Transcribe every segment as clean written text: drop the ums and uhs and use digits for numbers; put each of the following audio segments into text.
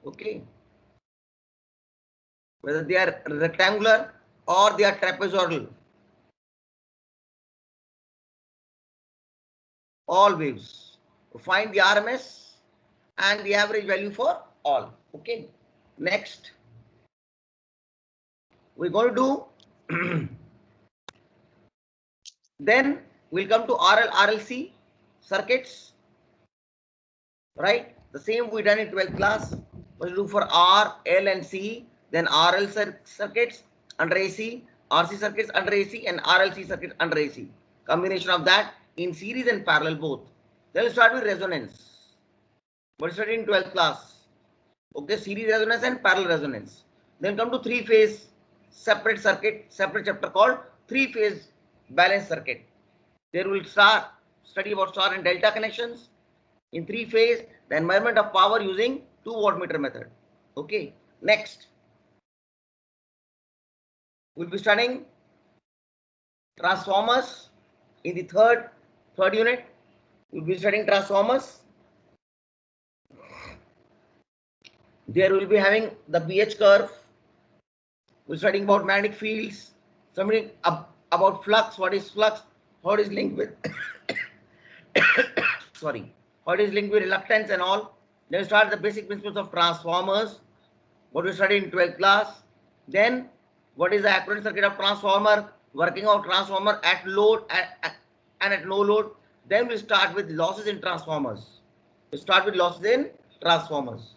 Okay, whether they are rectangular or they are trapezoidal, all waves. Find the RMS and the average value for all. Okay, next we're going to do then we'll come to RLC circuits, right? The same we done in 12th class. We'll do for R, L and C, then RL circuits under AC, RC circuits under AC and RLC circuits under AC. Combination of that in series and parallel both. Then we'll start with resonance. We'll study in 12th class. Okay, series resonance and parallel resonance. Then come to three-phase separate circuit, separate chapter called three-phase balanced circuit. There will start study about star and delta connections in three-phase, the measurement of power using 2 wattmeter method. Okay, next we'll be studying transformers in the third unit. We'll be studying transformers. There will be having the pH curve. We're studying about magnetic fields, something about flux, what is flux, how it is linked with sorry, how it is linked with reluctance and all. Then we start the basic principles of transformers, what we studied in 12th class. Then what is the equivalent circuit of transformer, working out transformer at load and at no load. Then we start with losses in transformers. We start with losses in transformers,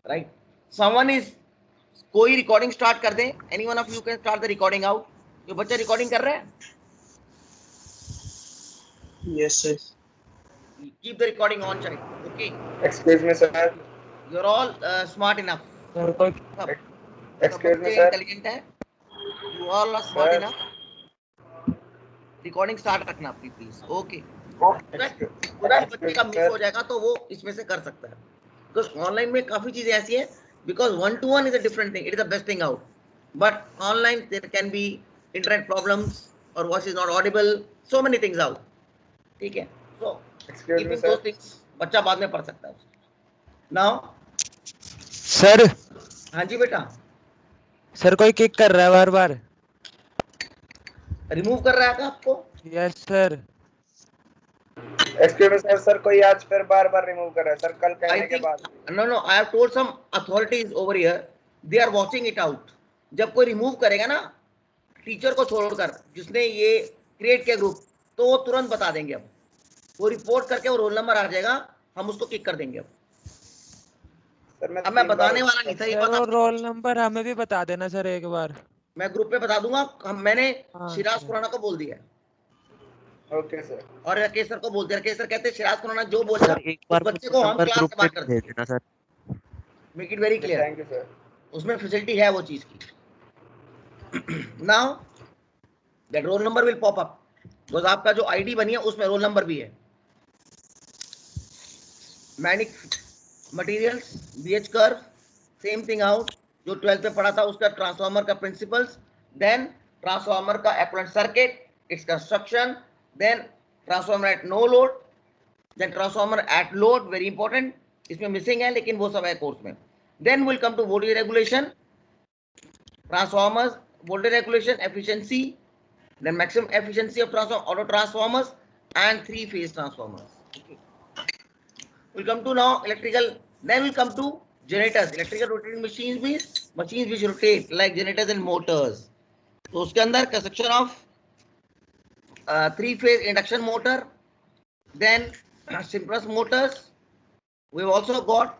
right? Someone is कोई recording start कर दें. Any one of you can start the recording out. जो बच्चा recording कर रहा है, Yes, sir. keep the recording on, child. Okay, Excuse me, sir. you're all smart enough. Excuse me, sir. Intelligent है, you all are smart Sir. enough. Recording start रखना please. Okay, Excuse बच्चे का miss sir. हो जाएगा तो वो इसमें से कर सकता है. बिकॉज ऑनलाइन में काफी चीजें ऐसी है, because 1-to-1 is a different thing. It is the best thing out. But online there can be internet problems or voice is not audible. So many things out. ठीक है. So Excuse me, keeping sir. those things बच्चा बाद में पढ़ सकता है. Now sir हाँ जी बेटा, सर कोई किक कर रहा है बार बार. रिमूव कर रहा है क्या आपको? Yes sir. Excuse me, sir. Sir कोई आज फिर बार-बार रिमूव कर रहा है सर, कल I कहने के think बाद. no, I have told some authorities over here. They are watching it out. जब कोई रिमूव करेगा ना टीचर को छोड़कर, जिसने ये क्रिएट किया ग्रुप, तो वो तुरंत बता देंगे. अब वो रिपोर्ट करके वो रोल नंबर आ जाएगा, हम उसको किक कर देंगे. सर अब मैं बताने वाला नहीं था ये सर बात. वो रोल नंबर हमें भी बता देना सर एक बार. मैं ग्रुप पे बता दूंगा. मैंने हाँ, शिराज सर. खुराना को बोल दिया है ओके सर. और राकेश सर को बोल दिया. राकेश सर कहते हैं शिराज खुराना जो बोलेगा एक बार उस बच्चे को हम क्लास ग्रुप से पे बात कर भेज देना sir. Make it very clear. Thank you sir. उसमें फैसिलिटी है वो चीज की. Now that roll number will pop up because आपका जो आईडी बनी है उसमें रोल नंबर भी है. Magnetic materials, B H curve, same thing out जो 12th पे पढ़ा था उसका ट्रांसफार्मर का प्रिंसिपल्स. देन ट्रांसफार्मर का equivalent circuit, its construction, then transformer at no load, then transformer at load, very important. इसमें मिसिंग है लेकिन वो सब है कोर्स में. Then will come to voltage regulation, transformers, voltage regulation, efficiency, then maximum efficiency of auto transformers and three-phase transformers. Okay. We'll come to now electrical. Then we'll come to generators. Electrical rotating machines means machines which rotate like generators and motors. तो उसके अंदर construction of three-phase induction motor, then synchronous motors. We've also got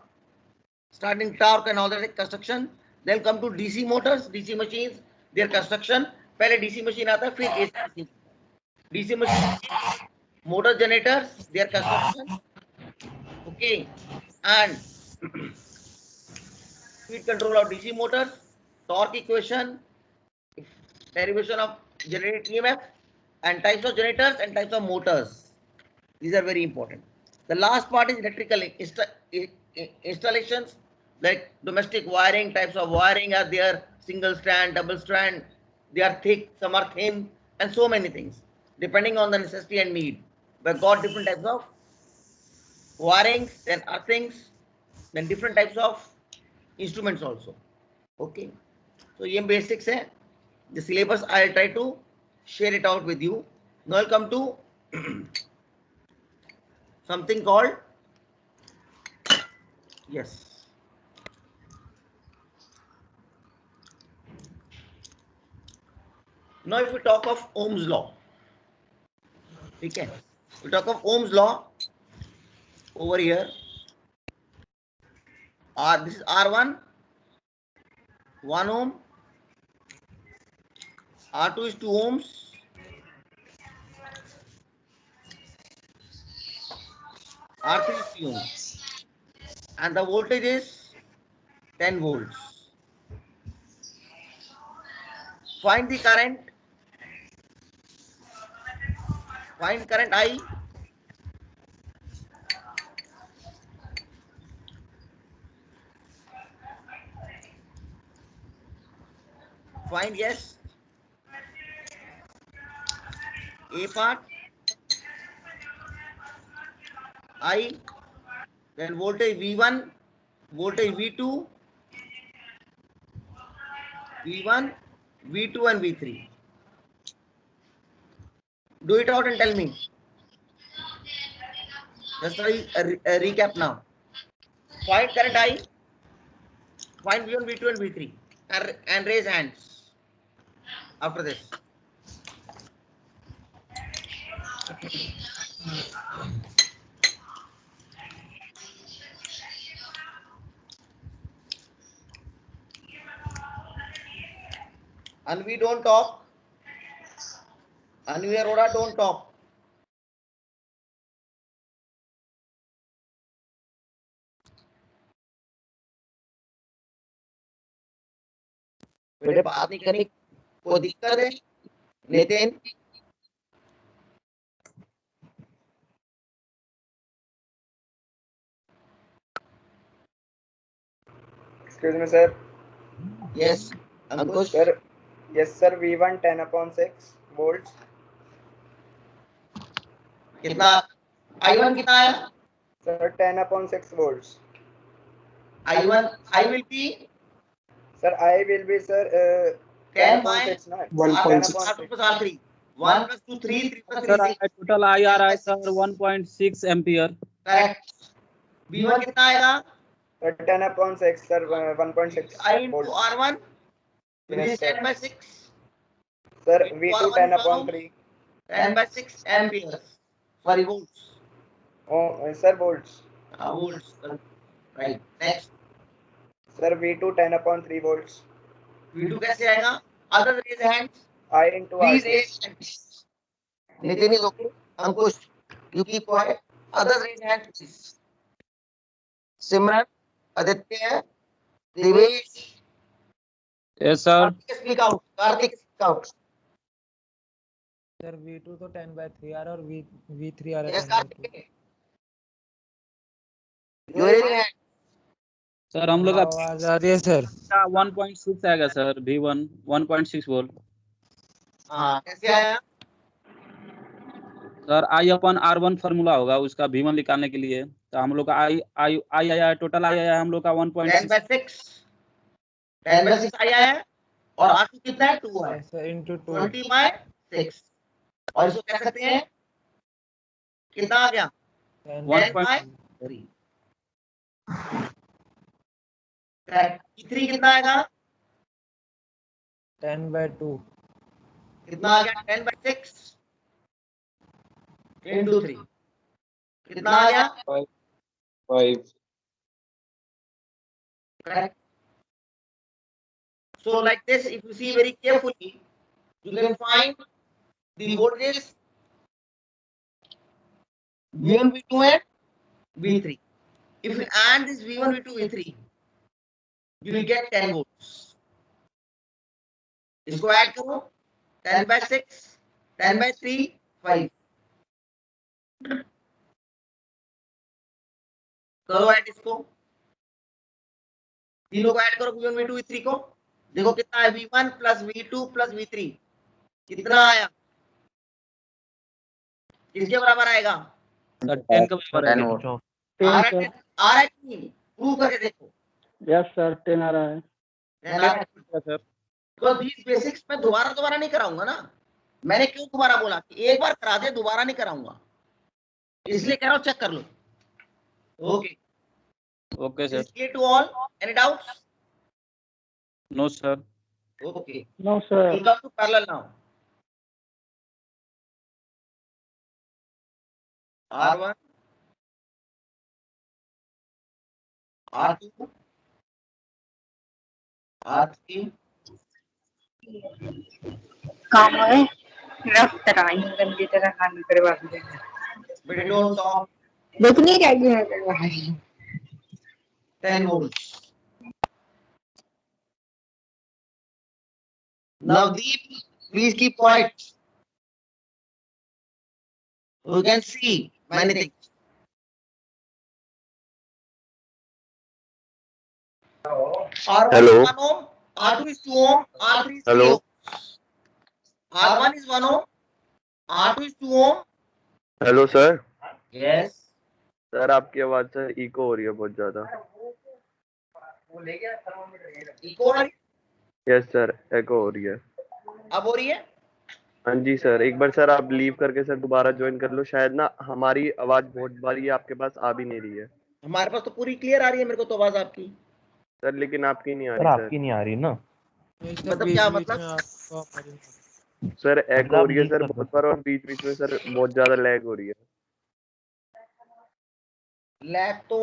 starting torque and all that construction. Then come to DC motors, DC machines, their construction. पहले DC machine आता है, फिर AC machine. DC machine, motor generators, their construction. Okay, and speed control of DC motors, torque equation, derivation of generated EMF, and types of generators and types of motors. These are very important. The last part is electrical installations. Like domestic wiring, types of wiring are there, single strand, double strand, they are thick, some are thin, and so many things, depending on the necessity and need. We've got different types of wirings, then earthings, then different types of instruments also. Okay, so ये basics है. The syllabus I'll try to share it out with you. Now I'll come to something called, yes, now if we talk of Ohm's law, okay, we talk of Ohm's law over here. This is R1, 1 ohm, R2 is 2 ohms, R3 is 3 ohms, and the voltage is 10 volts. Find the current. Find current I. Find, yes, A part, I, then voltage V1, voltage V2, V1, V2 and V3. Do it out and tell me. Just a recap now. Find current I, find V1, V2 and V3, and raise hands after this. Anvi, don't talk. Anvi Arora, don't talk. बेटे बात नहीं करनी, कोई दिक्कत है? Nitin, Excuse me, sir. yes, Ankush. Sir, yes, sir. V1 10/6 volts. कितना I1 कितना आया? Sir, 10/6 volts. I1, I will be, Sir, I will be, sir, 10 by 10/6, not 1.6. 10/6. R2 plus R3. 1 plus 2, 3, 3 plus 3, Sir, 6. total IR sir 1.6 ampere. Correct. V1 कितना आएगा? Sir, 10/6, sir, 1.6 I into volts. R1, which Yes, is sir. 10 by 6. Sir, Into V2 R1 10/3. 10 by 6 amperes. Sorry, volts. Oh, sir, volts. Volts. Right. Next. Sir, V2 10/3 volts. V2 कैसे आएगा? Other raise hands. I into Please R2. raise hands. Nitin is okay. Ankush, you keep quiet. Others raise hands, please. Simran, Aditya, Devesh. Yes, sir. Karthik, speak out. Karthik, speak out. Sir V2 तो 10/3 आ रहा है और V3 आ रहा है Yes, 10/2. Karthik. You are raising hand. Sir हम लोग का आवाज आ रही है सर. 1.6 आएगा सर V1 1.6 वोल्ट. हाँ, कैसे आया? सर I/R1 फार्मूला होगा उसका V1 निकालने के लिए. तो हम लोग का I आया टोटल I आया हम लोग का 10 1.6. by 6. 10 by 6 आया है और R2 कितना है? 2 है. Sir into 2. 20 by 6. और इसको कह सकते हैं कितना आ गया? 10 by 3. E3 कितना आएगा? 10/2. कितना आ गया? 10 by 6 into 3. कितना आ गया? 5. Correct. So like this, if you see very carefully, you can find the voltages V1, V2 and V3. If you add this V1, V2, V3, you will get 10 volts. इसको add करो, 10 by 6, 10 by 3, 5. करो add इसको, तीनों को add करो, V1, V2, V3 को. देखो कितना है? V1 plus V2 plus V3 कितना आया? किसके बराबर आएगा? सर 10 का बराबर है. आ रहा है? प्रूव करके देखो. यस सर 10 आ रहा है। Then I- sir because these basics मैं दोबारा नहीं कराऊंगा ना। मैंने क्यों दोबारा बोला कि एक बार करा दे, दोबारा नहीं कराऊंगा, इसलिए कह रहा हूं चेक कर लो। Okay okay sir. clear to all? Any doubts? No sir. Okay, no sir. we'll come to parallel now. R1, R2, R3, काम है रफ्त कराई गंदी तरह काम करवा दे but don't talk, देखने क्या क्यों करवा रही 10 volts. Navdeep, please keep quiet. We can see many things. R1 Hello. is 1 ohm, R2 is 2 ohm, R3 is 3 Hello. ohm. R1 is 1 ohm, R2 is 2 ohm. Hello sir. Yes. Sir आपकी आवाज sir echo हो रही है बहुत ज्यादा। Echo हो रही है? यस सर एको हो रही है। अब हो रही है? हाँ जी सर, एक बार सर आप लीव करके सर दोबारा ज्वाइन कर लो, शायद ना हमारी आवाज बहुत बारी आपके पास आ भी नहीं रही है। हमारे पास तो पूरी क्लियर आ रही है मेरे को तो आवाज आपकी। सर लेकिन आपकी नहीं आ सर रही आपकी नहीं आ रही ना। मतलब क्या मतलब? सर एको हो रही है लीव सर कर दो। बहुत बार और बीच बीच में सर बहुत ज्यादा लैग हो रही है। लैग तो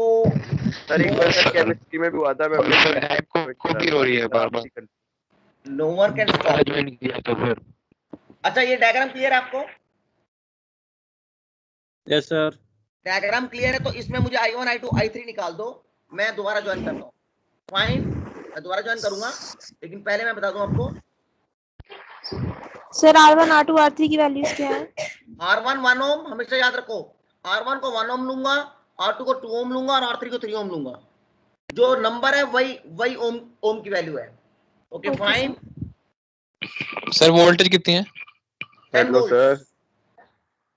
सर एक बार सर केमिस्ट्री में भी हुआ था, मैं हो रही है बार बार। No one can stop. Join किया तो फिर अच्छा ये डायग्राम क्लियर है आपको? Yes sir. डायग्राम क्लियर है तो इसमें मुझे I1 I2 I3 निकाल दो, मैं दोबारा ज्वाइन करता हूँ। फाइन, मैं दोबारा ज्वाइन करूंगा, लेकिन पहले मैं बता दूं आपको सर R1 R2 R3 की वैल्यूज क्या है? R1 1 ओम हमेशा याद रखो, R1 को 1 ओम लूंगा, R2 को 2 ओम लूंगा और R3 को 3 ओम लूंगा। जो नंबर है वही ओम की वैल्यू है। Okay fine. सर वोल्टेज कितनी है? 10 हेलो वोल्ट। सर।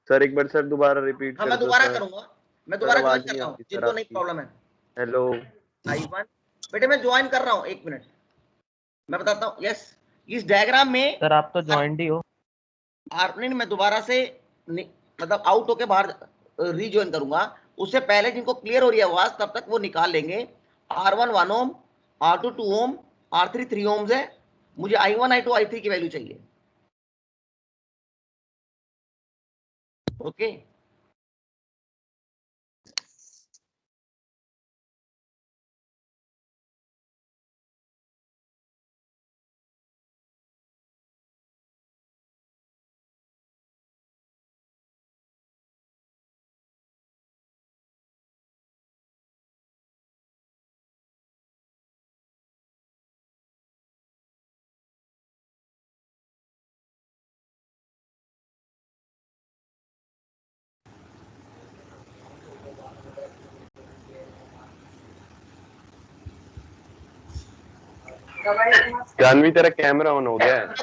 सर एक बार सर दोबारा रिपीट हाँ कर मैं दो दोबारा सर। करूंगा, मैं दोबारा ज्वाइन आवाज नहीं करता हूँ आती सर जिनको नहीं आपकी। प्रॉब्लम है। हेलो। I1 बेटे मैं ज्वाइन कर रहा हूँ, एक मिनट मैं बताता हूँ। यस इस डायग्राम में सर आप तो ज्वाइंट ही हो। नहीं मैं दोबारा से मतलब आउट होके बाहर रीज्वाइन करूंगा। उससे पहले जिनको क्लियर हो रही है आवाज तब तक वो निकाल लेंगे। R1 1 ओम, R2 2 ओम, R3 3 ओम्स है। मुझे I1 I2 I3 की वैल्यू चाहिए। ओके जानवी तेरा कैमरा ऑन हो गया है।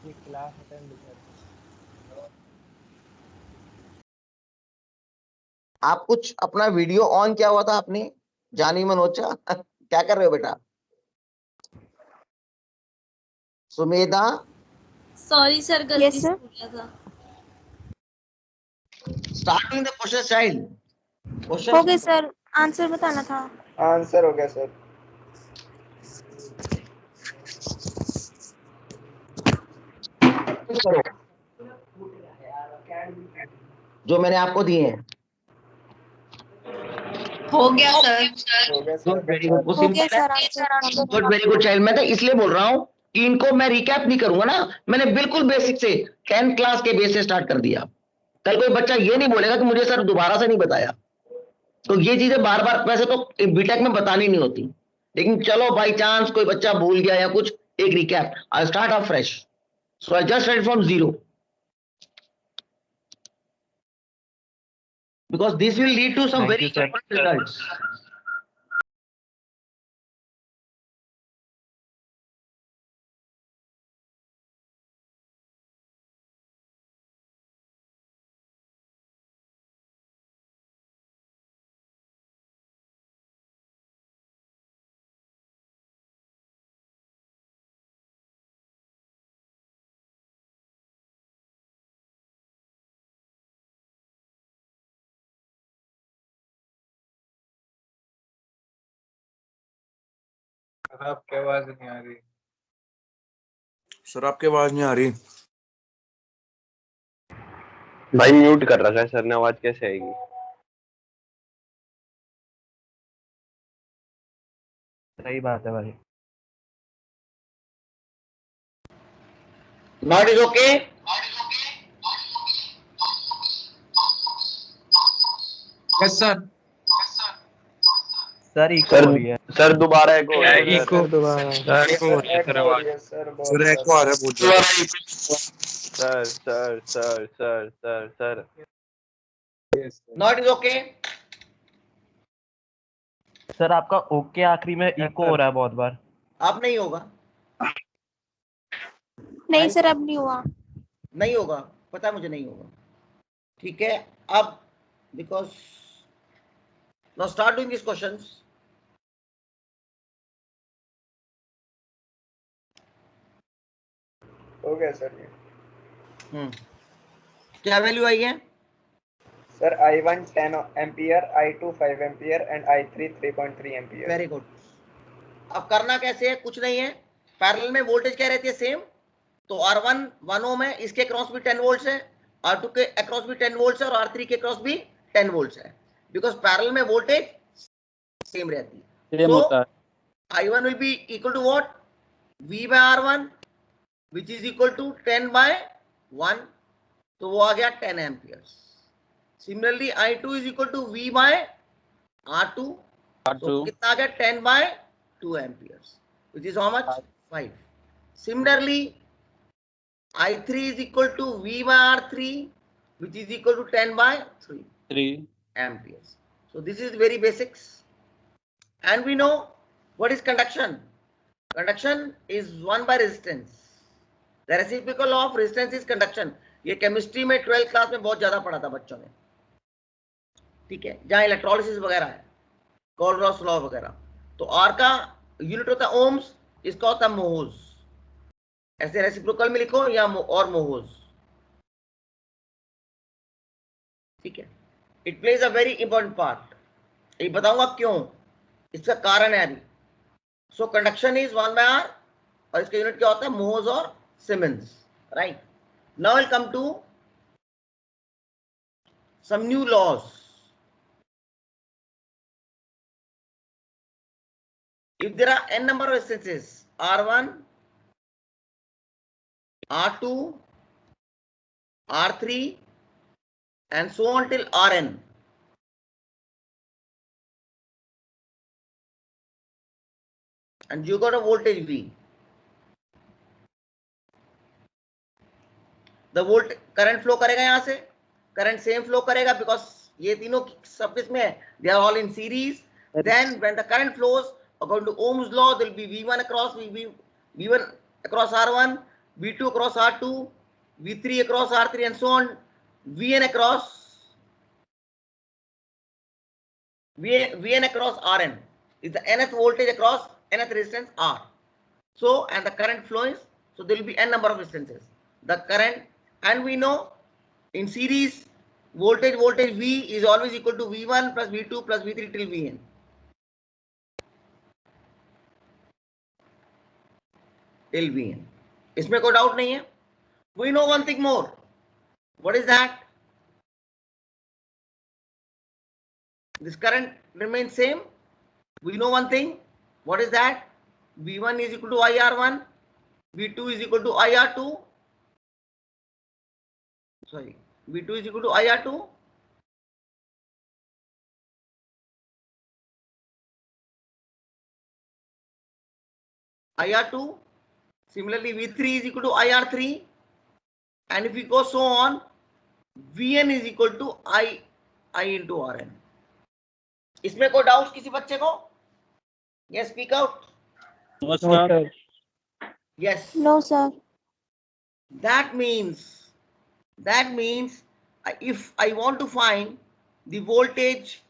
ये क्लास अटेंड कर। आप कुछ अपना वीडियो ऑन किया हुआ था आपने जानी मनोचा क्या कर रहे हो बेटा? सुमेधा सॉरी सर गलती से हो गया था। स्टार्टिंग द क्वेश्चन चाइल्ड हो क्वेश्चन गए सर, आंसर बताना था। आंसर हो गया सर। जो मैंने आपको दिए हैं। हो गया सर। हो गया गुड सर। वेरी गुड, वो हो गया सिंपल है। Sir answer. Good very good child. मैं तो इसलिए बोल रहा हूँ कि इनको मैं रिकैप नहीं करूंगा ना, मैंने बिल्कुल बेसिक से 10th क्लास के बेस से स्टार्ट कर दिया। कल कोई बच्चा ये नहीं बोलेगा कि मुझे सर दोबारा से नहीं बताया। तो ये चीजें बार बार वैसे तो बीटेक में बतानी नहीं होती, लेकिन चलो बाई चांस कोई बच्चा भूल गया या कुछ, एक recap. I start of fresh, so I just start from zero because this will lead to some Thank very you, sir. important results. आपकी आवाज नहीं आ रही। सर आपकी आवाज नहीं आ रही। भाई म्यूट कर रखा है सर ने, आवाज कैसे आएगी? सही बात है भाई। Now it is okay. Yes sir. Sir echo हो रही है। सर दोबारा एको हो रहा है इको सर। दोबारा इको हो रही है सर आवाज। सर बहुत सर एको आ रहा है बहुत ज्यादा। Sir sir sir sir sir sir Now it is okay. Sir आपका ओके आखिरी में इको हो रहा है बहुत बार। अब नहीं होगा, नहीं सर अब नहीं हुआ। नहीं होगा, पता है मुझे नहीं होगा। ठीक है, अब because now start doing this questions. हो गया सर ये। क्या वैल्यू आई है? Sir I1 10 ampere, I2 5 ampere and I3 3.3 ampere. Very good. अब करना कैसे है? कुछ नहीं है, पैरेलल में वोल्टेज क्या रहती है? सेम। तो R1 1 ओम है, इसके क्रॉस भी 10 वोल्ट्स है, R2 के अक्रॉस भी 10 वोल्ट्स है और R3 के क्रॉस भी 10 वोल्ट्स है, बिकॉज पैरेलल में वोल्टेज सेम रहती है। सेम होता है। I1 will be equal to what? V by R1 which is equal to 10 by 1, तो वो आ गया 10 amperes. Similarly I2 is equal to V by R2, तो कितना आ गया? 10 by 2 amperes, which is how much? 5. Similarly I3 is equal to V by R3 which is equal to 10 by 3 amperes. So this is very basics, and we know what is conduction. Conduction is 1 by resistance. The reciprocal of resistance is conduction. ये chemistry में 12th class में बहुत ज्यादा पढ़ा था बच्चों ने, ठीक है, जहां इलेक्ट्रोलिसिस वगैरह है, कोलरॉस लॉ वगैरह। तो R का यूनिट होता है ओम्स, इसका होता है मोहोज। ऐसे रेसिप्रोकल में लिखो या और मोहोज, ठीक है। It plays a very important part. ये बताऊंगा क्यों, इसका कारण है अभी। सो कंडक्शन इज 1 by R और इसका यूनिट क्या होता है? मोहोज और siemens, right. Now will come to some new laws. If there are n number of instances, R1, R2, R3 and so on till Rn, and you got a voltage V, the volt current flow करेगा यहां से, current same flow करेगा because ये तीनों सब किस में है? They are all in series. Then when the current flows according to Ohm's law, there will be V1 across V1 across R1, V2 across R2, V3 across R3 and so on, Vn across Rn is the nth voltage across nth resistance R. So and the current flows, so there will be n number of instances. The current, and we know in series voltage V is always equal to V1 plus V2 plus V3 till Vn. Till Vn. इसमें कोई doubt नहीं है। We know one thing more. What is that? This current remains same. We know one thing. What is that? V1 is equal to IR1, V2 is equal to IR2. Sorry, V2 is equal to IR2. IR2. Similarly, V3 is equal to IR3, and if we go so on, Vn is equal to I into Rn. इसमें कोई doubt किसी बच्चे को? Yes, speak out. No, sir. Yes. No sir. That means if I want to find the voltage,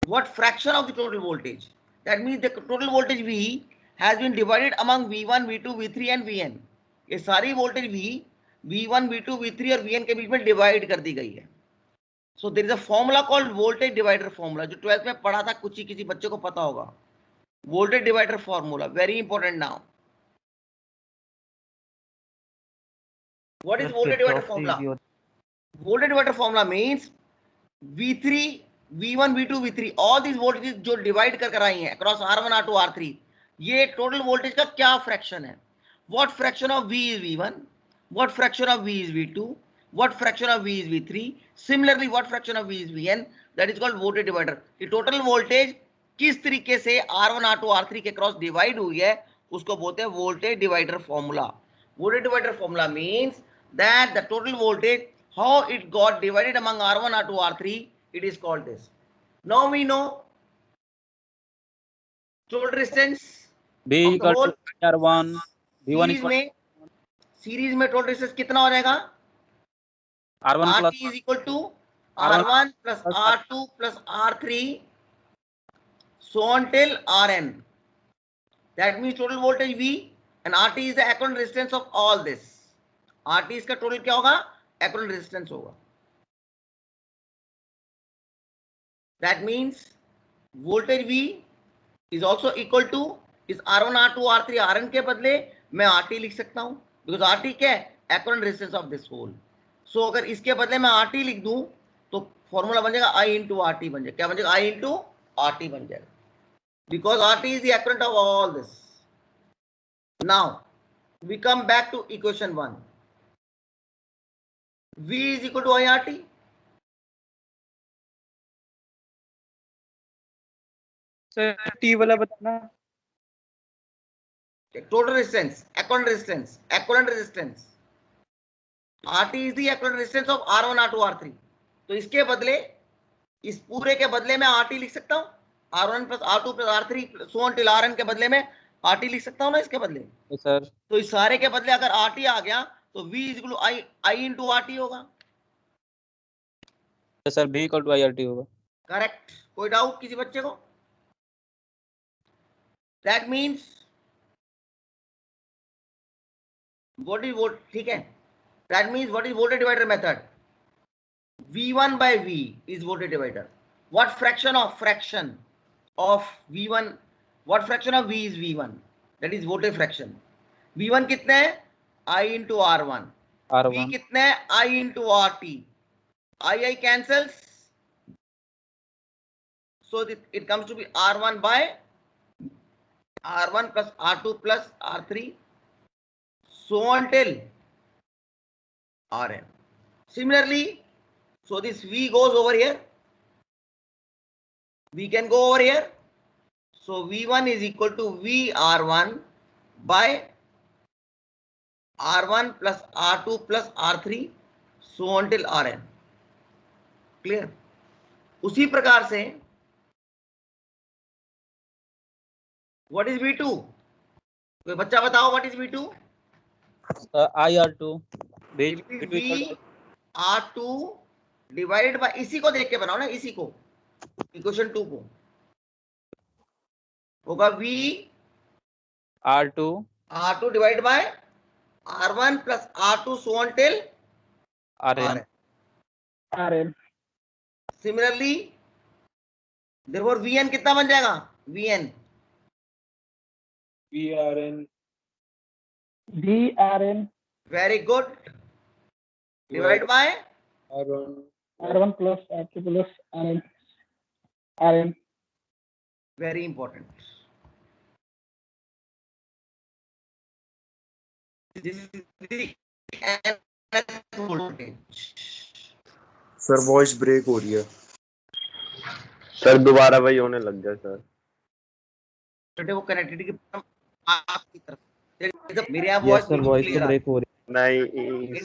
what fraction of the total voltage? That means the total voltage V has been divided among V1, V2, V3 and Vn. ये सारी voltage V1, V2, V3 और Vn के बीच में divide कर दी गई है। So there is a formula called voltage divider formula, जो 12th में पढ़ा था, कुछ ही किसी बच्चे को पता होगा। voltage divider formula, very important now. What is voltage divider formula? Voltage divider formula means V3, V1, V2, V3, all these voltages जो divide कर आई हैं across R1, R2, R3, ये total voltage का क्या fraction है? What fraction of V is V1? What fraction of V is V2? What fraction of V is V3? Similarly, what fraction of V is Vn? That is called voltage divider. कि total voltage किस तरीके से R1, R2, R3 के cross divide हुई है उसको बोलते हैं voltage divider formula. Voltage divider formula means that the total voltage how it got divided among R1, R2, R3, it is called this. Now we know total resistance B of the equal whole to R1, V1 series में total resistance कितना हो जाएगा? R1 RT plus is equal to R1 plus R2 plus R3 so on till Rn. That means total voltage V and RT is the equivalent resistance of all this. RT इसका total क्या होगा? equivalent resistance होगा. That means voltage V is also equal to इस R1, R2, R3, Rn के बदले मैं RT लिख सकता हूं because RT क्या है? equivalent resistance of this whole. So अगर इसके बदले मैं RT लिख दूं तो फॉर्मूला बन जाएगा I into RT बन जाएगा. क्या बन जाएगा? I into RT बन जाएगा. Because RT is the equivalent of all this. Now we come back to equation 1. V is equal to IRT. Sir T वाला बताना. Total resistance, equivalent resistance, equivalent resistance. RT is the equivalent resistance of R1, R2, R3. तो इसके बदले इस पूरे के बदले मैं RT लिख सकता हूं. R1 plus R2 plus R3 so on till Rn के बदले में RT लिख सकता हूं ना इसके बदले. सर. तो इस सारे के बदले अगर RT आ गया तो V is equal to I into RT होगा. Sir B equal to IRT होगा. करेक्ट. कोई डाउट किसी बच्चे को? That means what is volt? ठीक है. That means what is voltage divider method? V1 by V is voltage divider. What fraction of V1? What fraction of V is V1? That is voltage fraction. V1 कितना है? I into R1. V कितना है? I into RT. I cancels. So it comes to be R1 by R1 plus R2 plus R3 so on till Rn. Similarly, so this V goes over here. V can go over here. So V1 is equal to VR1 by R1 plus R2 plus R3 so on till Rn. Clear? उसी प्रकार से what is V2? कोई बच्चा बताओ what is V2? IR2. V R2 divided by इसी को देख के बनाओ ना, इसी को इक्वेशन 2 को होगा V R2 divide by R1 plus R2 so on till Rn. Similarly therefore Vn कितना बन जाएगा? Vn very good divide by R1 plus R2 plus Rn. very important. This is the voltage. Sir voice break हो रही है. Sir दोबारा वही होने लग गया सर. वो कनेक्टिविटी की प्रॉब्लम आपकी तरफ से. मेरे यहाँ वॉइस ब्रेक हो रही नहीं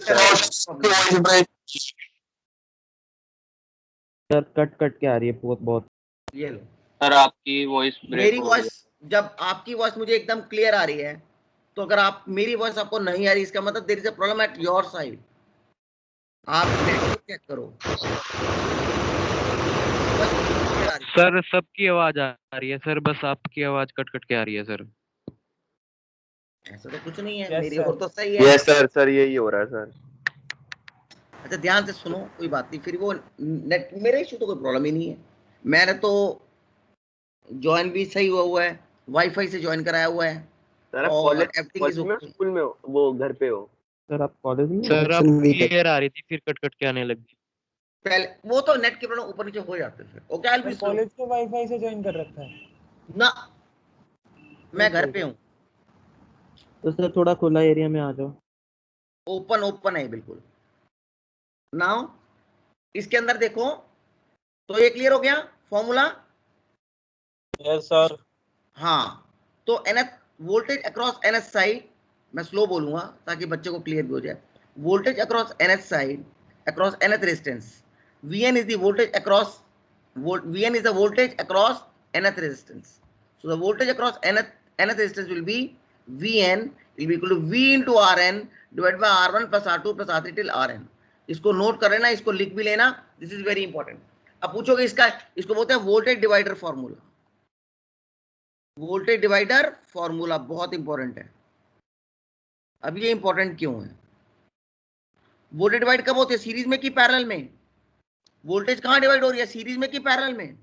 सर. कट के आ रही है बहुत. ये लो सर आपकी वॉइस मेरी वॉइस जब आपकी वॉइस मुझे एकदम क्लियर आ रही है तो अगर आप मेरी वॉइस आपको नहीं आ रही इसका मतलब there is a problem at your side. आप नेटवर्क चेक करो. सर सबकी आवाज आ रही है सर, बस आपकी आवाज कट के आ रही है सर. ऐसा तो कुछ नहीं है. Yes, मेरी sir. और तो सही है. यस सर यही हो रहा है सर. अच्छा ध्यान से सुनो, कोई बात नहीं. फिर वो नेट मेरा इशू तो कोई प्रॉब्लम ही नहीं है. मैंने तो ज्वाइन भी सही हुआ है, वाईफाई से ज्वाइन कराया हुआ है सर आप और कॉलेज एवरीथिंग इज में ओके। स्कूल में हो, वो घर पे हो? सर आप कॉलेज में सर Connection आप weak है। क्लियर आ रही थी फिर कट कट के आने लगी। पहले वो तो नेट के प्रॉब्लम ऊपर नीचे हो जाते हैं। Okay I will be sir slow college के वाईफाई से ज्वाइन कर रखा है। ना, मैं ओके, घर पे हूँ, तो सर थोड़ा खुला एरिया में आ जाओ। ओपन है बिल्कुल। नाउ इसके अंदर देखो, तो ये क्लियर हो गया फॉर्मूला? Yes sir. हाँ, तो nth voltage across nth side, मैं स्लो बोलूंगा ताकि बच्चे को क्लियर भी हो जाए। Voltage across nth side across nth resistance, Vn is the voltage across Vn is the voltage across nth resistance. So the voltage across nth resistance will be Vn will be equal to V into Rn divided by R1 plus R2 plus R3 till Rn. इसको note कर लेना, इसको लिख भी लेना, this is very important. अब पूछोगे इसको बोलते हैं voltage divider formula. Voltage divider formula बहुत इंपॉर्टेंट है। अब ये इंपॉर्टेंट क्यों है? वोल्टेज डिवाइड कब होती है, सीरीज में कि पैरेलल में? वोल्टेज कहां डिवाइड हो रही है, सीरीज में कि पैरेलल में?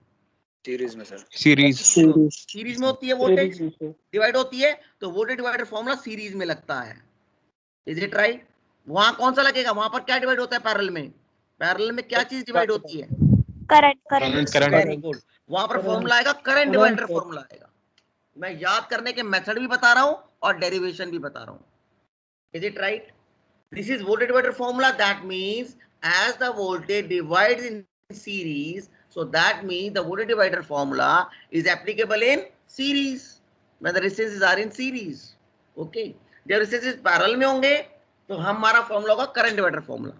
सीरीज में सर। सीरीज। सीरीज में होती है वोल्टेज डिवाइड होती है, तो वोल्टेज डिवाइडर फॉर्मूला सीरीज में लगता है। Is it right? वहां कौन सा लगेगा, वहां पर क्या डिवाइड होता है पैरेलल में? पैरेलल में क्या चीज डिवाइड होती है? करंट। वेरी गुड, वहां पर फॉर्मूला आएगा करंट डिवाइडर फॉर्मूला आएगा। मैं याद करने के मेथड भी बता रहा हूं और डेरिवेशन भी बता रहा हूं। Is it right? This is voltage divider formula. That means as the voltage divides in series, so that means the voltage divider formula is applicable in series when the resistances are in series. Okay, जब resistances parallel में होंगे तो हमारा formula होगा current divider formula.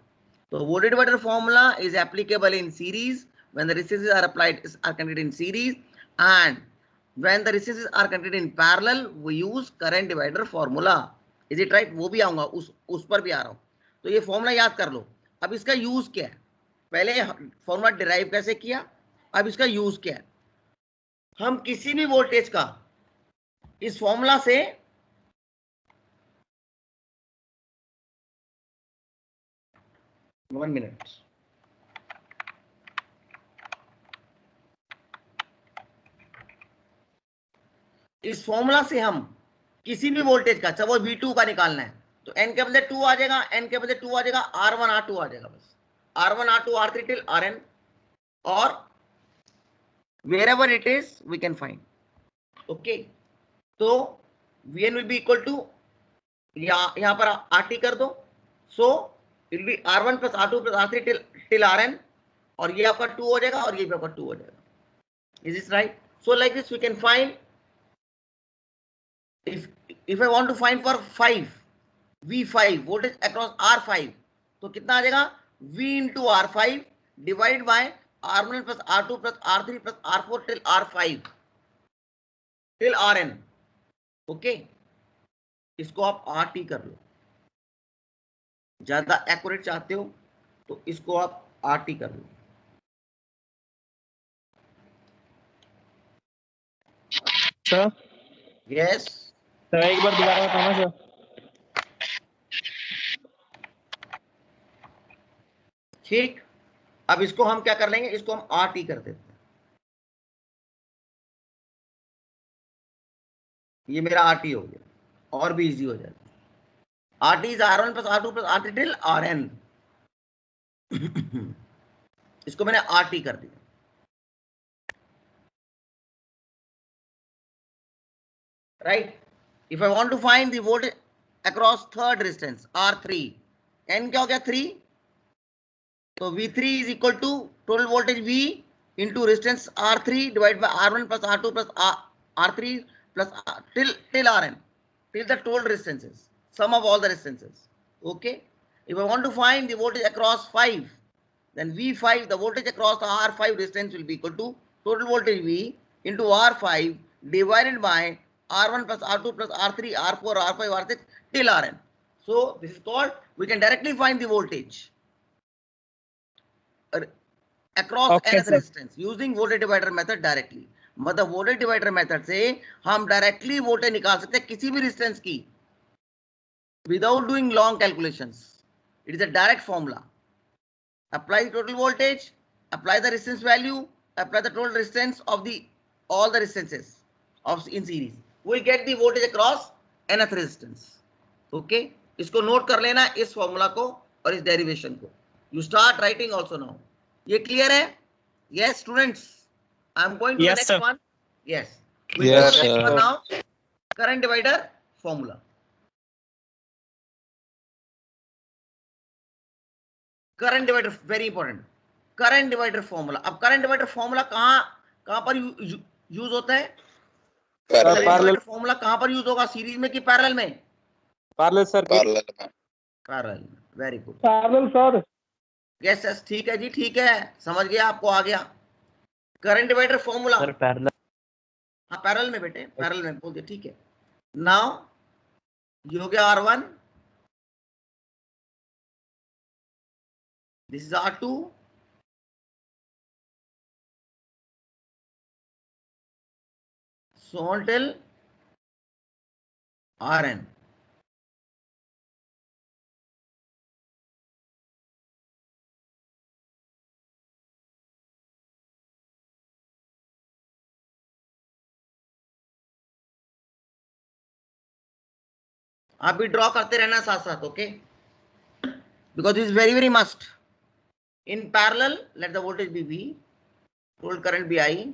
तो voltage divider formula is applicable in series when the resistances are connected in series, and when the resistances are connected in parallel we use current divider formula. Is it right? वो भी आऊंगा, उस पर भी आ रहा हूं। तो ये फॉर्मूला याद कर लो। अब इसका यूज क्या है? पहले फॉर्मूला डिराइव कैसे किया, अब इसका यूज क्या है? हम किसी भी वोल्टेज का इस फॉर्मूला से वन मिनट, इस फॉर्मूला से हम किसी भी वोल्टेज का, चाहे वो V2 का निकालना है, तो n के बदले 2 आ जाएगा, n के बदले 2 आ जाएगा, R1 R2 आ जाएगा, बस R1 R2 R3 till Rn, और wherever it is we can find. Okay, तो Vn will be equal to, यहाँ पर RT कर दो, so it will be R1 plus R2 plus R3 till Rn, और ये आपका 2 हो जाएगा और ये भी आपका 2 हो जाएगा। Is this right? So like this we can find, if I want to find for 5 V5 voltage across R5, तो कितना आ जाएगा? V into R5 divided by R1 plus R2 plus R3 plus R4 till R5 till Rn. Okay, इसको आप RT कर लो। ज्यादा accurate चाहते हो तो इसको आप RT कर लो। सर यस, सर एक बार दोबारा बताना सर। ठीक, अब इसको हम क्या कर लेंगे, इसको हम RT कर देते हैं। ये मेरा RT हो गया, और भी इजी हो जाएगा। RT is R1 plus R2 plus R3 till Rn। इसको मैंने RT कर दिया। Right? If I want to find the voltage across third resistance R3, n क्या हो गया 3, तो V3 is equal to total voltage V into resistance R3 divided by R1 plus R2 plus R3 plus till Rn, till the total resistances, sum of all the resistances. Okay, if I want to find the voltage across 5, then V5, the voltage across the R5 resistance will be equal to total voltage V into R5 divided by R1 plus R2 plus R3 R4 R5 R6 till Rn. So this is called, we can directly find the voltage across nth resistance using voltage divider method directly. मतलब voltage divider method से हम directly voltage निकाल सकते हैं किसी भी resistance की, without doing long calculations. It is a direct formula. Apply the total voltage, apply the resistance value, apply the total resistance of all the resistances. of in series, we'll get the voltage across nth resistance. Okay, इसको note कर लेना इस formula को और इस derivation को. You start writing also now. ये clear है? Yes, students. I'm going to the next one. Yes. We'll go to the next one now. Current divider formula. Current divider very important. Current divider formula. अब current divider formula कहाँ पर use होता है? Current formula कहां पर use होगा, series में कि पैरेलल में? Parallel circuit. Parallel. Very good. Parallel sir. Yes yes, ठीक है जी, ठीक है, समझ गया, आपको आ गया. Current divider formula sir parallel. हाँ पैरेलल में बेटे, पैरेलल में बोल दिया, ठीक है. नाउ ये हो गया R1, this is R2, so on till Rn. आप भी ड्रॉ करते रहना साथ साथ. Okay, because this is very very must. In parallel let the voltage be V, total current be I,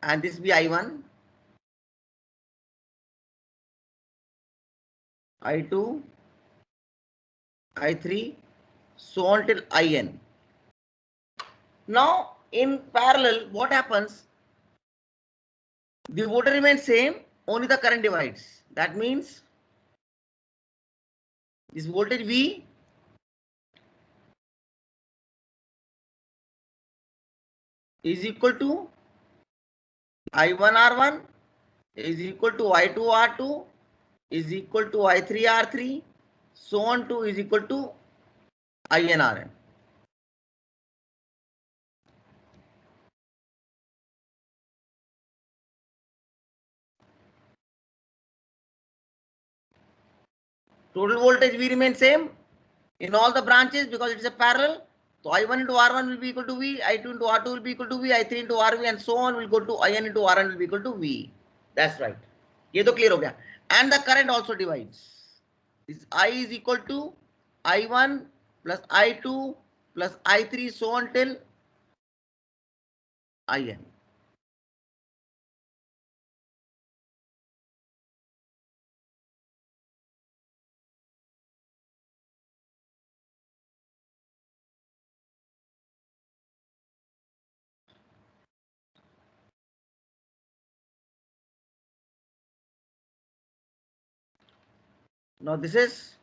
and this be I1, I2, I3, so on till IN. Now in parallel what happens? The voltage remains same, only the current divides. That means this voltage V is equal to I1 R1 is equal to I2 R2 is equal to I3 R3, so on to is equal to IN Rn. Total voltage V remains same in all the branches because it is a parallel. So I1 into R1 will be equal to V, I2 into R2 will be equal to V, I3 into RV and so on will go to IN into Rn will be equal to V. That's right. ये तो clear हो गया. And the current also divides. This I is equal to I1 plus I2 plus I3 so on till IN. Now this is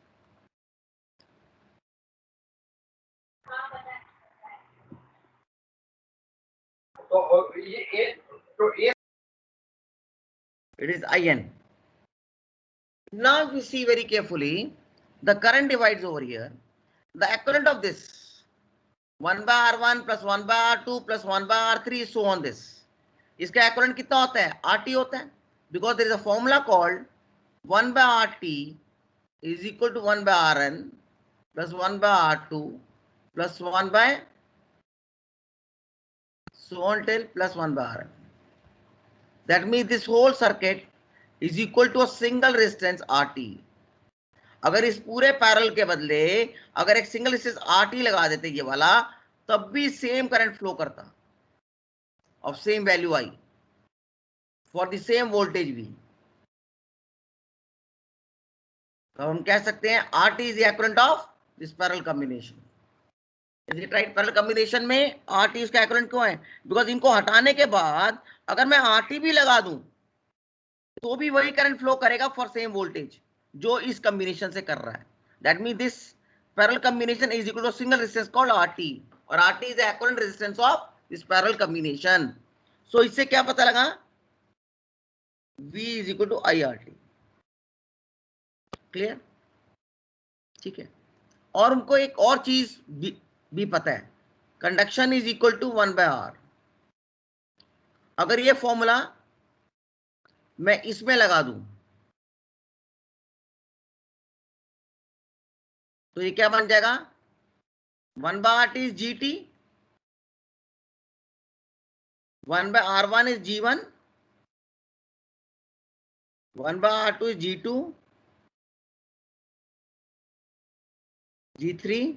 it is IN. Now if you see very carefully, the current divides over here. The equivalent of this 1 by R1 plus 1 by R2 plus 1 by R3 so on this. इसका equivalent कितना होता है? RT होता है. Because there is a formula called 1 by RT is equal to 1 by Rn plus 1 by R2 plus 1 by so on till plus 1 by Rn. That means this whole circuit is equal to a single resistance RT. अगर इस पूरे parallel के बदले अगर एक single resistance RT लगा देते ये वाला, तब भी सेम करंट फ्लो करता of same value I for the same voltage V. तो हम कह सकते हैं RT is the equivalent of this parallel combination. Is it right? Parallel combination में RT इसका equivalent क्यों है? बिकॉज इनको हटाने के बाद अगर मैं RT भी लगा दूं तो भी वही करंट फ्लो करेगा फॉर सेम वोल्टेज जो इस कॉम्बिनेशन से कर रहा है. That mean this parallel combination is equal to single resistance called RT और RT is the equivalent resistance of this parallel combination. So इससे क्या पता लगा? V is equal to IRT. Clear? ठीक है. और उनको एक और चीज भी पता है, conduction is equal to 1 by R. अगर ये फॉर्मूला मैं इसमें लगा दूं तो ये क्या बन जाएगा? 1 by RT is GT, 1 by R1 is G1, 1 by R2 is G2, G3,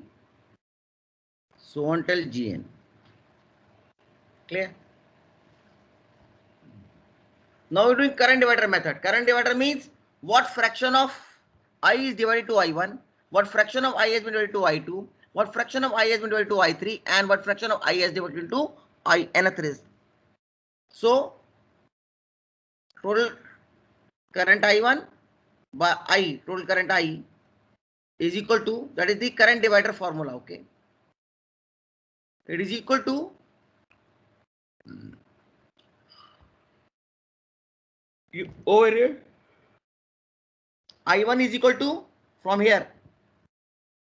so on till Gn. Clear? Now we're doing current divider method. Current divider means what fraction of I is divided to I1, what fraction of I has been divided to I2, what fraction of I has been divided to I3, and what fraction of I has divided to nth. So total current I1 by I, total current I is equal to, that is the current divider formula, okay? It is equal to over here, I1 is equal to, from here,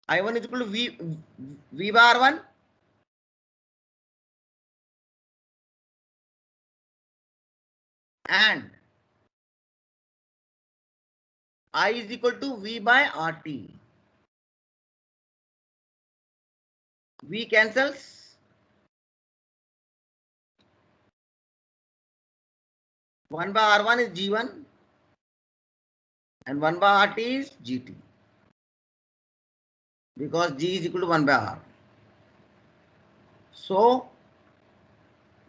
I1 is equal to V by R1 and I is equal to V by RT. V cancels. 1 by R1 is G1 and 1 by RT is GT, because G is equal to 1 by R. So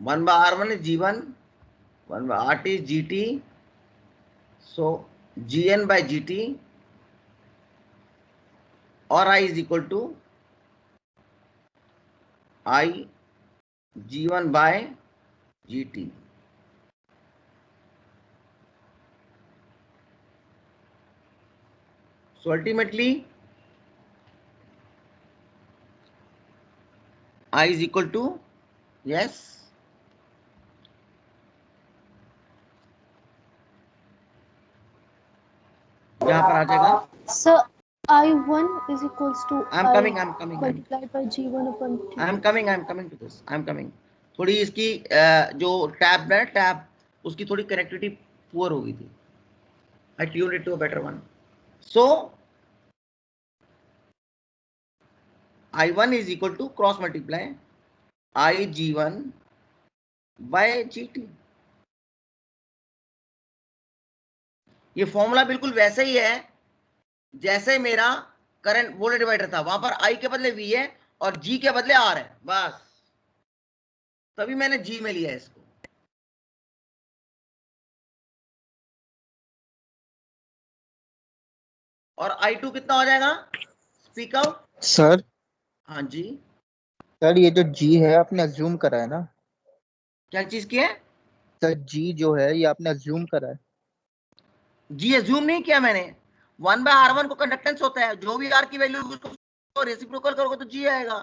1 by R1 is G1, 1 by RT is GT, so Gn by GT or I is equal to I G1 by GT. So ultimately I is equal to, yes, यहाँ पर आ जाएगा. So I1 is equals to I'm coming. multiplied by G1 upon T. I'm coming to this. I'm coming. थोड़ी इसकी जो tab है, tab उसकी थोड़ी connectivity poor हो गई थी. I tuned it to a better one. So I1 is equal to cross multiply I G1 by GT. ये फॉर्मूला बिल्कुल वैसा ही है जैसे मेरा करंट वोल्टेज डिवाइडर था. वहां पर I के बदले V है और G के बदले R है, बस तभी मैंने G में लिया है इसको. और I2 कितना हो जाएगा? Speak out sir. हाँ जी सर ये जो G है आपने अज्यूम करा है ना? क्या चीज की है सर? G जो है ये आपने अज्यूम करा है. G अज्यूम नहीं किया मैंने. 1 by R1 को कंडक्टेंस होता है, जो भी R की वैल्यू उसको रेसिप्रोकल करोगे तो G आएगा.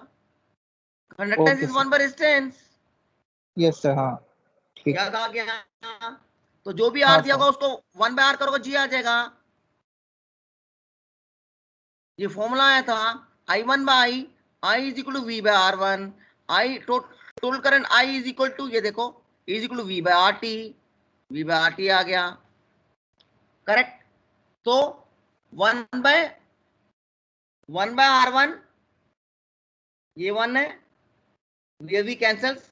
Conductance is 1 by resistance. Yes sir. हाँ ठीक. याद आ गया? तो जो भी R हाँ, दिया होगा उसको 1 by R करोगे G आ जाएगा. ये फॉर्मूला आया था I1 by I is equal to V by R1. I total current I is equal to, ये देखो, is equal to V by RT. V by RT आ गया, करेक्ट. तो 1 by R1 ये 1 है, V cancels.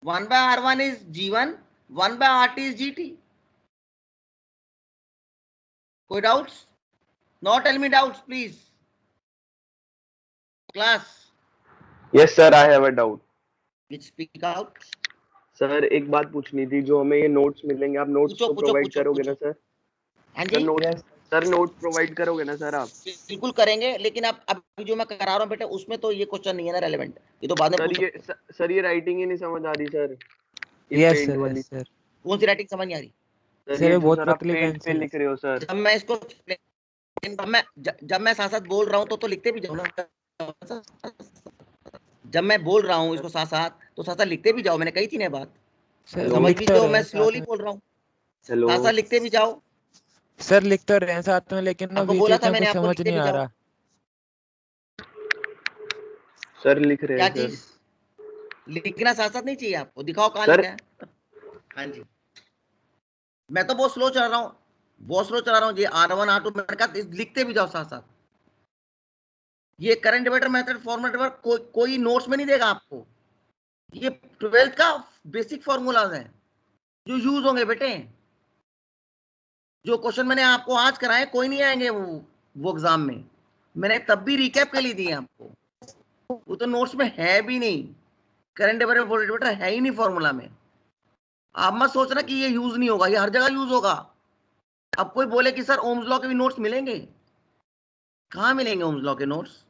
1 by R1 is G1, 1 by RT is GT. कोई doubts? Not tell me doubts, please. Class. Yes sir, I have a doubt. Which speak out. Sir एक बात पूछनी थी, जो हमें ये नोट्स मिलेंगे आप नोट्स तो प्रोवाइड करोगे ना सर? हाँ जी सर नोट्स प्रोवाइड करोगे ना सर आप? बिल्कुल करेंगे, लेकिन आप अभी जो मैं करा रहा हूँ बेटा उसमें तो ये क्वेश्चन नहीं है ना रेलेवेंट. ये तो बाद में सर ये राइटिंग ही नहीं समझ आ रही सर. Yes sir. कौन सी राइटिंग समझ नहीं आ रही? सर बहुत पतली पेन पे लिख रहे हो सर. जब मैं इसको जब मैं साथ साथ बोल रहा हूँ तो लिखते भी जाओ ना. जब मैं बोल रहा हूँ इसको साथ साथ लिखते भी जाओ. मैंने कही थी ना बात, समझ भी जाओ. मैं स्लोली बोल रहा हूँ, साथ साथ लिखते भी जाओ. सर लिख तो रहे हैं साथ में, लेकिन ना बोला था मैंने कुछ आपको समझ नहीं आ रहा. सर लिख रहे हैं. क्या चीज लिखना साथ साथ नहीं चाहिए आपको? दिखाओ कहाँ लिखा है. हाँ जी, मैं तो बहुत स्लो चल रहा हूँ, ये R1 R2 मैंने कहा लिखते भी जाओ साथ साथ. ये करंट डिवाइडर मेथड फॉर्मूला कोई नोट्स में नहीं देगा आपको. ये 12th का बेसिक फॉर्मूलाज हैं जो यूज होंगे बेटे। जो क्वेश्चन मैंने आपको आज कराए कोई नहीं आएंगे वो एग्जाम में, मैंने तब भी रिकैप के लिए दिए आपको, वो तो नोट्स में है भी नहीं। करंट अफेयर बेटा है ही नहीं फॉर्मूला में। आप मत सोचना कि ये यूज नहीं होगा, ये हर जगह यूज होगा। अब कोई बोले कि सर ओम्स लॉ के भी नोट्स मिलेंगे, कहाँ मिलेंगे ओम्स लॉ के नोट्स?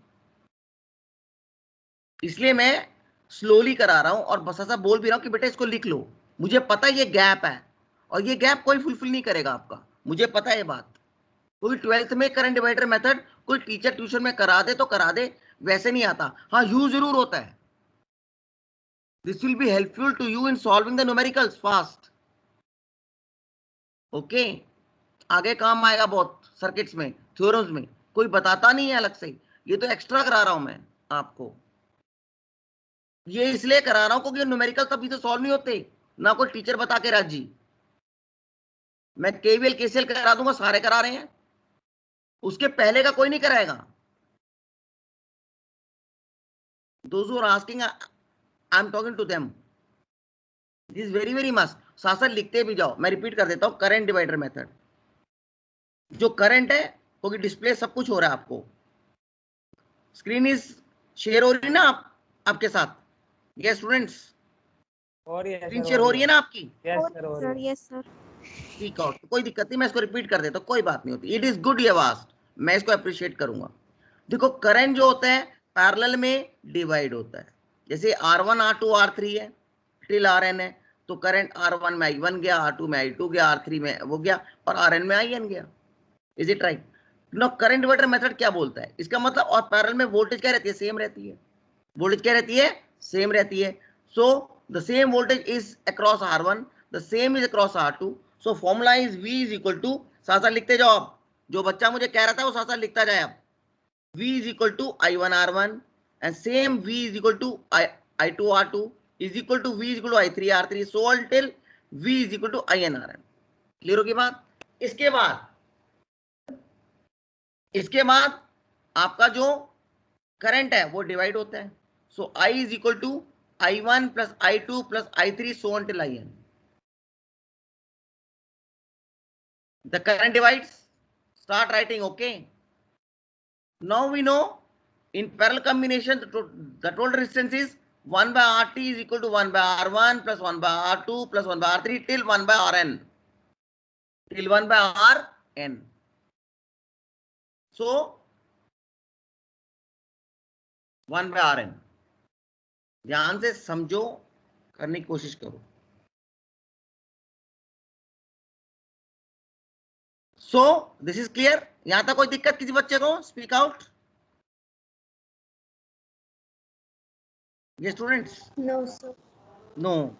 इसलिए मैं स्लोली करा रहा हूं और बस ऐसा बोल भी रहा हूं कि बेटा इसको लिख लो। मुझे पता है ये गैप है और ये गैप कोई फुलफिल नहीं करेगा आपका, मुझे पता है ये बात। कोई 12th में करंट डिवाइडर मेथड कोई टीचर ट्यूशन में करा दे तो करा दे, वैसे नहीं आता। हाँ यूज जरूर होता है। This will be helpful to you in solving the numericals fast. Okay, आगे काम आएगा बहुत सर्किट्स में, थ्योरम्स में, कोई बताता नहीं है अलग से, ये तो एक्स्ट्रा करा रहा हूं मैं आपको। ये इसलिए करा रहा हूं क्योंकि न्यूमेरिकल तभी तो सॉल्व नहीं होते, ना कोई टीचर बता के राजी। मैं केवीएल केसीएल करा दूंगा, सारे करा रहे हैं, उसके पहले का कोई नहीं कराएगा। Those who are asking, I'm talking to them. This is very very must. साथ साथ लिखते भी जाओ। मैं रिपीट कर देता हूं, करंट डिवाइडर मेथड। जो करंट है क्योंकि डिस्प्ले सब कुछ हो रहा है आपको, स्क्रीन इज शेयर हो रही है ना आपके साथ? यस स्टूडेंट्स, स्क्रीन शेयर हो रही है ना आपकी? Yes sir. ठीक है, कोई दिक्कत नहीं, मैं इसको रिपीट कर देता हूँ, कोई बात नहीं होती। इट इज गुड ये वास्ट, मैं इसको अप्रिशिएट करूंगा। देखो करंट जो होता है पैरेलल में डिवाइड होता है। जैसे R1 R2 R3 है टिल Rn है, तो करंट R1 में I1 गया, R2 में I2 गया, R3 में वो गया और Rn में In गया। Is it right? No, current divider method क्या बोलता है? इसका मतलब और पैरेलल में वोल्टेज क्या रहती है? सेम रहती है। वोल्टेज क्या रहती है? सेम रहती है। So the same voltage is across R1, the same is across R2। So formula is V is equal to, साथ साथ लिखते जाओ आप, जो बच्चा मुझे कह रहा था वो साथ साथ लिखता जाए आप। V is equal to I1 R1 and same V is equal to I2 R2 is equal to V is equal to I3 R3 so until V is equal to IN Rn। Clear होगी बात? इसके बाद आपका जो current है वो divide होता है। सो I is equal to I1 plus I2 plus I3 so until IN। The current divides, start writing, okay? Now we know in parallel combination the total resistance is 1 by RT is equal to 1 by R1 plus 1 by R2 plus 1 by R3 till 1 by Rn, till 1 by Rn। So 1 by Rn, ध्यान से समझो, करने की कोशिश करो। So this is clear? यहां तक कोई दिक्कत किसी बच्चे को? Speak out. Yes students? No sir. No.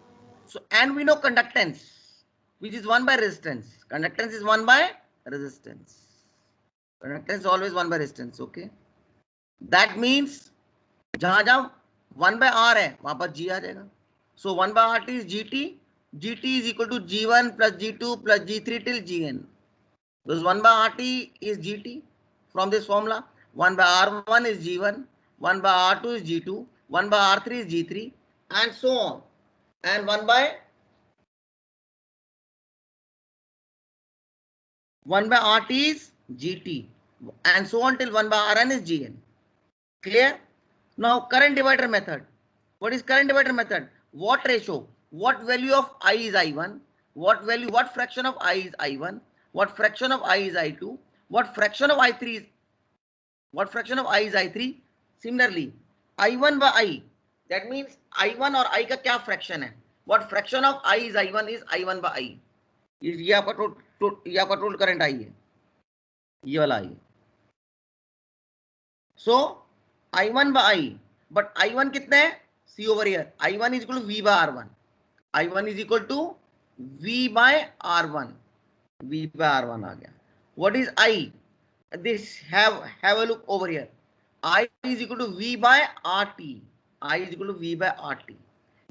So and we know conductance, which is 1 by resistance. Conductance is 1 by resistance. Conductance is always 1 by resistance, okay? That means जहां जहां 1 by R है वहां पर G आ जाएगा। So 1 by RT is GT, GT is equal to G1 plus G2 plus G3 till Gn। Because 1 by RT is GT from this formula, 1 by R1 is G1, 1 by R2 is G2, 1 by R3 is G3 and so on, and 1 by RT is GT and so on till 1 by Rn is Gn। Clear? Now current divider method. What is current divider method? What ratio, what value of I is I1, what fraction of I is I1, what fraction of I is I2, what fraction of I is I3। Similarly I1 by I, that means I1 और I का क्या fraction है? What fraction of I is I1 is I1 by I। ये आपका total current I है, ये वाला I है। So I1 by I, but I1 कितना है? See over here, I1 is equal to V by R1, I1 is equal to V by R1, V by R1 आ गया। What is I? This have a look over here, I is equal to V by RT, I is equal to V by RT,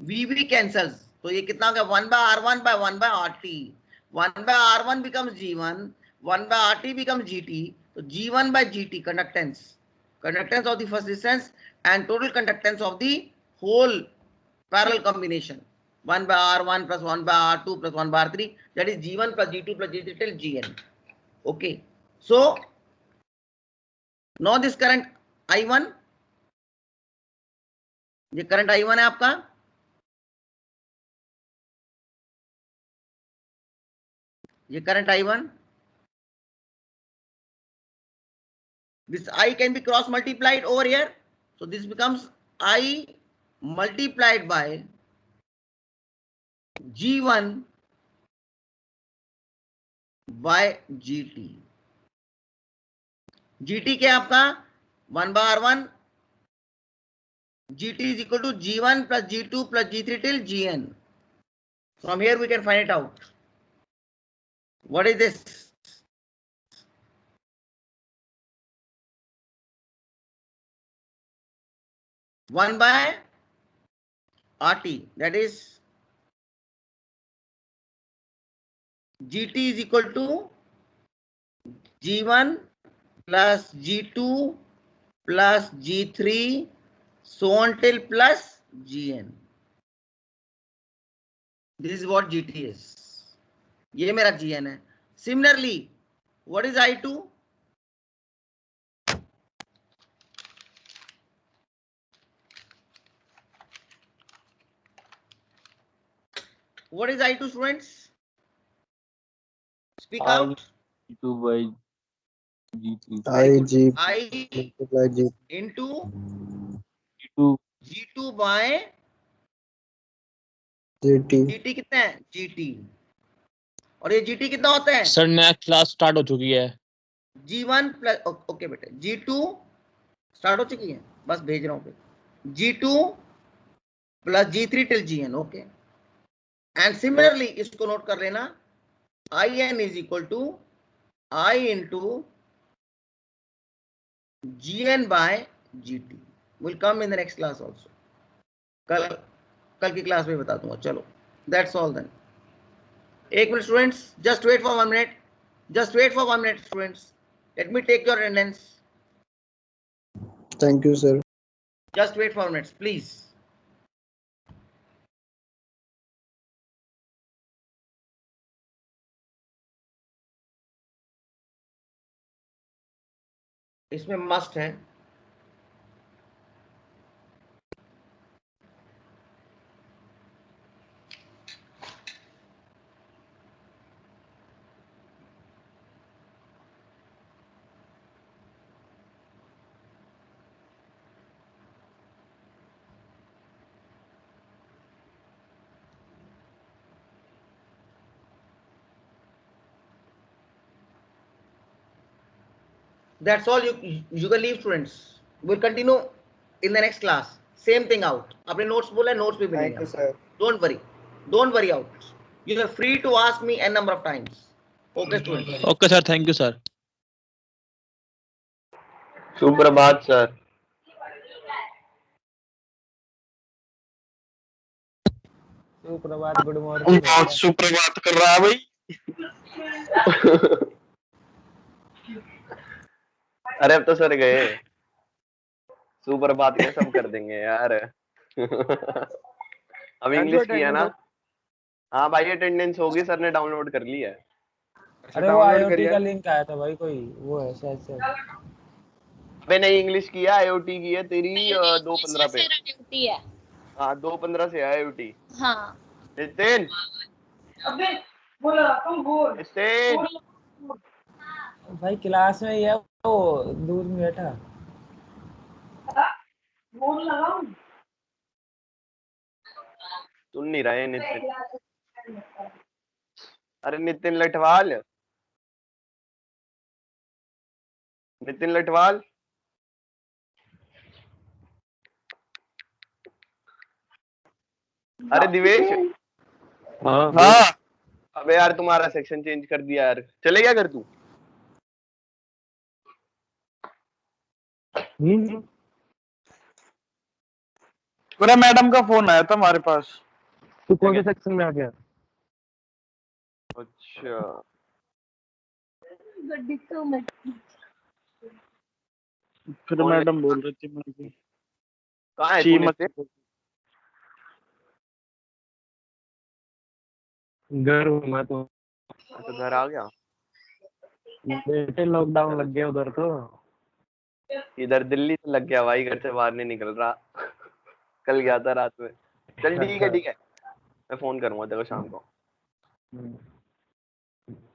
V cancels, तो ये कितना हो गया? 1 by R1 by 1 by RT, 1 by R1 becomes G1, 1 by RT becomes GT, so G1 by GT conductance of the first resistance and total conductance of the whole parallel combination, 1 by R1 plus 1 by R2 plus 1 by R3, that is G1 plus G2 plus G3 till Gn. Okay. So now this current I1, ये current I1 है आपका, ये current I1, this I can be cross multiplied over here, so this becomes I multiplied by G1 by GT. GT क्या आपका 1 by R1, GT is equal to G1 plus G2 plus G3 till Gn. From here we can find it out. What is this? One by RT, that is GT is equal to G1 plus G2 plus G3 so on till plus Gn. This is what GT is. ये मेरा Gn है. Similarly, what is I2? What is I2, students? Speak out. I2 by G3. IG I multiply G into G2 G2 by GT. GT कितना है? GT. और ये GT कितना होता है? सर नेक्स्ट क्लास स्टार्ट हो चुकी है। G1 प्लस ओके बेटे, G2 स्टार्ट हो चुकी है, बस भेज रहा हूँ। G2 plus G3 till Gn. Okay, and similarly इसको नोट कर लेना, In is equal to I into Gn by GT. Will come in the next class also. कल की क्लास में बता दूंगा. चलो, दैट्स ऑल देन. एक minute students, just wait for 1 minute. Just wait for 1 minute, students. Let me take your attendance. Thank you, sir. Just wait for 1 minute, please. इसमें must है. That's all. You can leave, students. We'll continue in the next class. Same thing out. आपने notes बोला, notes भी मिलेंगे. Thank you, sir. Don't worry. Don't worry out. You are free to ask me n number of times. Okay, students. Okay sir, thank you sir. सुप्रभात sir. सुप्रभात, good morning. बहुत सुप्रभात कर रहा है भाई। अरे अब तो सर गए, सुप्रभात के सब कर देंगे यार। अब इंग्लिश की है ना। हाँ भाई, अटेंडेंस होगी, सर ने डाउनलोड कर ली है। अरे वो IoT का लिंक आया था भाई, कोई वो है शायद से। अबे नहीं, इंग्लिश की है, IoT की है तेरी 2:15 पे। IoT है। हाँ 2:15 से है IoT। हाँ। नितिन, अबे बोला तुम बोल। नितिन भाई क्लास में ही है वो, दूर में बैठा। बोल लगाऊं। सुन नहीं रहे नितिन। अरे नितिन लठवाल, नितिन लठवाल। अरे दिवेश। हाँ अबे यार तुम्हारा सेक्शन चेंज कर दिया यार, चले क्या कर तू? पूरा मैडम का फोन आया था हमारे पास। तू कौन से सेक्शन में आ गया? अच्छा, फिर मैडम बोल रही थी मुझे कहाँ है तू? घर हूँ मैं तो। तो घर आ गया? बेटे लॉकडाउन लग गया उधर तो। इधर दिल्ली से लग गया भाई, घर से बाहर नहीं निकल रहा। कल गया था रात में। चल ठीक है ठीक है, मैं फोन करूंगा तेरे को शाम को।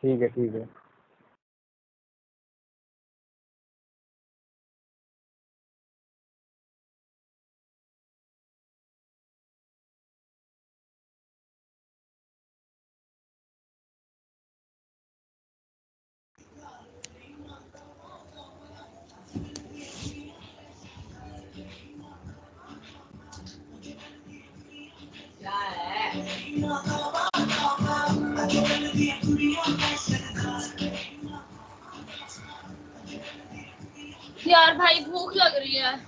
ठीक है ठीक है। यार भाई भूख लग रही है।